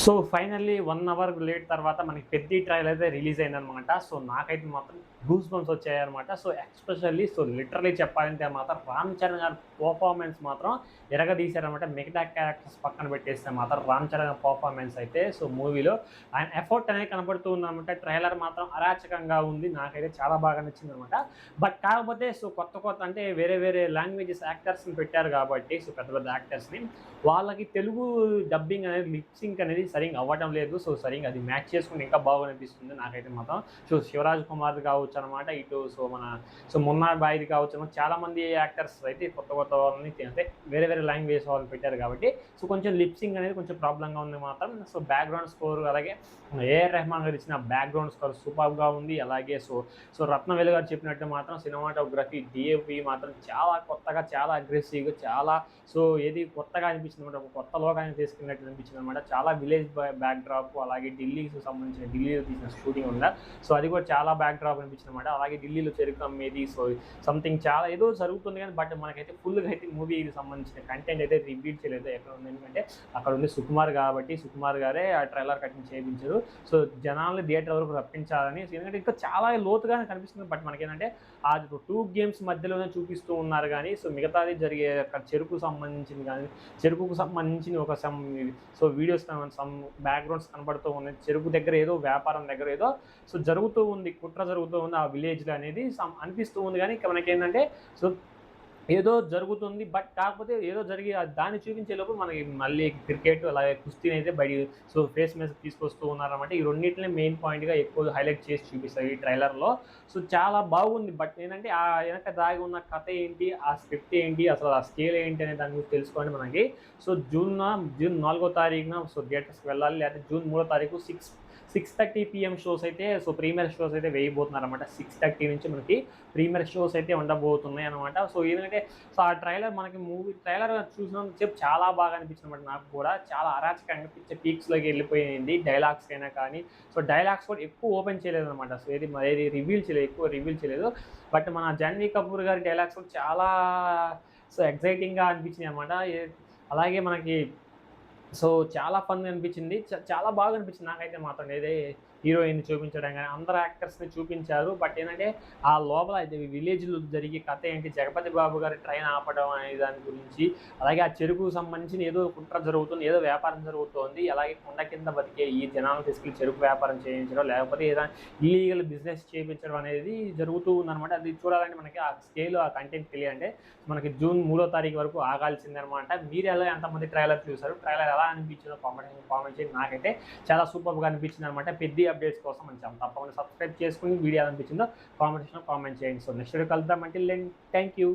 So finally 1 hour late తర్వాత మనకి 'Peddi' trailer అయితే రిలీజ్ అయిందనమాట. సో నాకైతే మాత్రం గూస్ బంప్స్ వచ్చాయన్నమాట. సో ఎస్పెషల్లీ లిటరల్లీ చెప్పాలంటే మాత్రం 'రామ్ చరణ్' గారి పర్ఫార్మెన్స్ మాత్రం ఇరగదీశారనమాట. మిగతా క్యారెక్టర్స్ పక్కన పెట్టేస్తే మాత్రం 'రామ్ చరణ్' పర్ఫార్మెన్స్ అయితే సో మూవీలో ఆయన ఎఫర్ట్ అనేది కనబడుతూ ఉందనమాట. ట్రైలర్ మాత్రం అరాచకంగా ఉంది. నాకైతే చాలా బాగా నచ్చిందనమాట. బట్ కాకపోతే సో కొత్త అంటే వేరే లాంగ్వేజెస్ యాక్టర్స్‌ని పెట్టారు కాబట్టి సో పెద్ద యాక్టర్స్‌ని వాళ్ళకి తెలుగు డబ్బింగ్ అనేది లిప్ సింక్ అనేది సరిగ్గా అవ్వడం లేదు. సో సరిగ్గా అది మ్యాచ్ చేసుకుంటే ఇంకా బాగనిపిస్తుంది నాకైతే మాత్రం. సో 'శివరాజ్ కుమార్‌ది' కావచ్చు అనమాట. ఇటు సో 'మున్నార్ బాయ్‌ది' కావచ్చు అనమాట. చాలామంది యాక్టర్స్ అయితే కొత్త వాళ్ళని అంటే వేరే లాంగ్వేజ్ వాళ్ళని పెట్టారు కాబట్టి సో కొంచెం లిప్ సింక్ అనేది కొంచెం ప్రాబ్లమ్‌గా ఉంది మాత్రం. సో బ్యాక్‌గ్రౌండ్ స్కోర్ అలాగే ఏఆర్ రెహమాన్ గారు ఇచ్చిన బ్యాక్‌గ్రౌండ్ స్కోర్ సూపర్‌గా ఉంది. అలాగే సో రత్నవేలు గారు చెప్పినట్టు మాత్రం సినిమాటోగ్రఫీ, డీఓపీ మాత్రం చాలా కొత్తగా, చాలా అగ్రెసివ్‌గా చాలా సో ఏది కొత్తగా అనిపించింది అనమాట. ఒక కొత్త లోకాన్ని తీసుకెళ్ళినట్టు అనిపించింది అనమాట. చాలా విలేజ్ బ్యాక్ డ్రాప్ అలాగే ఢిల్లీకి సంబంధించిన ఢిల్లీలో తీసిన షూటింగ్ ఉందా సో అది కూడా చాలా బ్యాక్ డ్రాప్ అనిపించింది అనమాట. అలాగే ఢిల్లీలో చెరుకు అమ్మేది సో సంథింగ్ చాలా ఏదో జరుగుతుంది కానీ బట్ మనకైతే ఫుల్గా అయితే మూవీకి సంబంధించిన కంటెంట్ అయితే రిపీట్ చేయలేదు. ఎక్కడ ఉంది ఎందుకంటే అక్కడ ఉంది సుకుమార్ కాబట్టి సుకుమార్ గారే ఆ ట్రైలర్ కటింగ్ చేయించారు. సో జనాల్ని థియేటర్ వరకు రప్పించాలని ఎందుకంటే ఇంకా చాలా లోతుగానే కనిపిస్తుంది. బట్ మనకేంటంటే ఆ 2 గేమ్స్ మధ్యలోనే చూపిస్తూ ఉన్నారు కానీ సో మిగతాది జరిగే చెరుకు సంబంధించింది కానీ చెరుకుకు సంబంధించిన ఒక సో వీడియోస్ సమ్ బ్యాక్గ్రౌండ్స్ కనబడుతూ ఉన్నాయి. చెరుకు దగ్గర ఏదో వ్యాపారం దగ్గర ఏదో సో జరుగుతూ ఉంది, కుట్ర జరుగుతూ ఉంది ఆ విలేజ్లో అనేది అనిపిస్తూ ఉంది. కానీ మనకేంటంటే సో ఏదో జరుగుతుంది బట్ కాకపోతే ఏదో జరిగి దాన్ని చూపించే లోపు మనకి మళ్ళీ క్రికెట్ అలాగే కుస్తీని అయితే సో ఫేస్ మీద తీసుకొస్తూ ఉన్నారన్నమాట. ఈ రెండింటిని మెయిన్ పాయింట్గా ఎక్కువ హైలైట్ చేసి చూపిస్తారు ఈ ట్రైలర్లో. సో చాలా బాగుంది. బట్ ఏంటంటే ఆ వెనక దాగి ఉన్న కథ ఏంటి, ఆ స్క్రిప్ట్ ఏంటి, అసలు ఆ స్కేల్ ఏంటి అనే దాని గురించి తెలుసుకోండి మనకి. సో జూన్ 4వ తారీఖున సో థియేటర్స్కి వెళ్ళాలి. లేకపోతే జూన్ 3వ తారీఖు 6:30 PM షోస్ అయితే సో ప్రీమియర్ షోస్ అయితే వేయబోతున్నారన్నమాట. 6:30 నుంచి మనకి ప్రీమియర్ షోస్ అయితే ఉండబోతున్నాయి అనమాట. సో ఏంటంటే సో ఆ ట్రైలర్ మనకి మూవీ ట్రైలర్ చూసినంతసేపు చాలా బాగా అనిపించింది అనమాట. నాకు కూడా చాలా అరాచకంగా పీక్స్లోకి వెళ్ళిపోయింది డైలాగ్స్ అయినా కానీ. సో డైలాగ్స్ కూడా ఎక్కువ ఓపెన్ చేయలేదు అనమాట. సో ఏది ఎక్కువ రివీల్ చేయలేదు. బట్ మన జాన్వీ కపూర్ గారి డైలాగ్స్ కూడా చాలా సో ఎక్సైటింగ్గా అనిపించినాయి అనమాట. అలాగే మనకి సో చాలా ఫన్ అనిపించింది. చాలా బాగా అనిపించింది నాకైతే మాత్రం. హీరోయిన్‌ని చూపించడం గానీ, అందరు యాక్టర్స్‌ని చూపించారు. బట్ ఏంటంటే, ఆ లోపల విలేజ్‌లో జరిగే కథ ఏంటి, జగపతి బాబు గారి ట్రైన్ ఆపడం అనే దాని గురించి, అలాగే ఆ చెరుకుకు సంబంధించిన ఏదో కుట్ర జరుగుతుంది, ఏదో వ్యాపారం జరుగుతోంది. అలాగే కొండ కింద బతికే ఈ జనాలను తీసుకెళ్ళి చెరుకు వ్యాపారం చేయించడం, లేకపోతే ఏదైనా ఇల్లీగల్ బిజినెస్ చేయించడం అనేది జరుగుతూ ఉందనమాట. అది చూడాలంటే మనకి ఆ స్కేల్, ఆ కంటెంట్ తెలియాలంటే మనకి జూన్ 3వ తారీఖు వరకు ఆగాల్సిందనమాట. మీరు ఎంతమంది ట్రైలర్ చూసారు? ట్రైలర్ ఎలా అనిపించిందో కామెంట్ చేయండి. నాకైతే చాలా సూపర్‌గా అనిపించింది అనమాట. పెద్ద అప్డేట్స్ కోసం తప్పకుండా సబ్స్క్రైబ్ చేసుకుని వీడియో ఎలా అనిపించిందో కామెంట్ చేయండి. సో నెక్స్ట్ వీడియో కలుద్దాం. Till then thank you.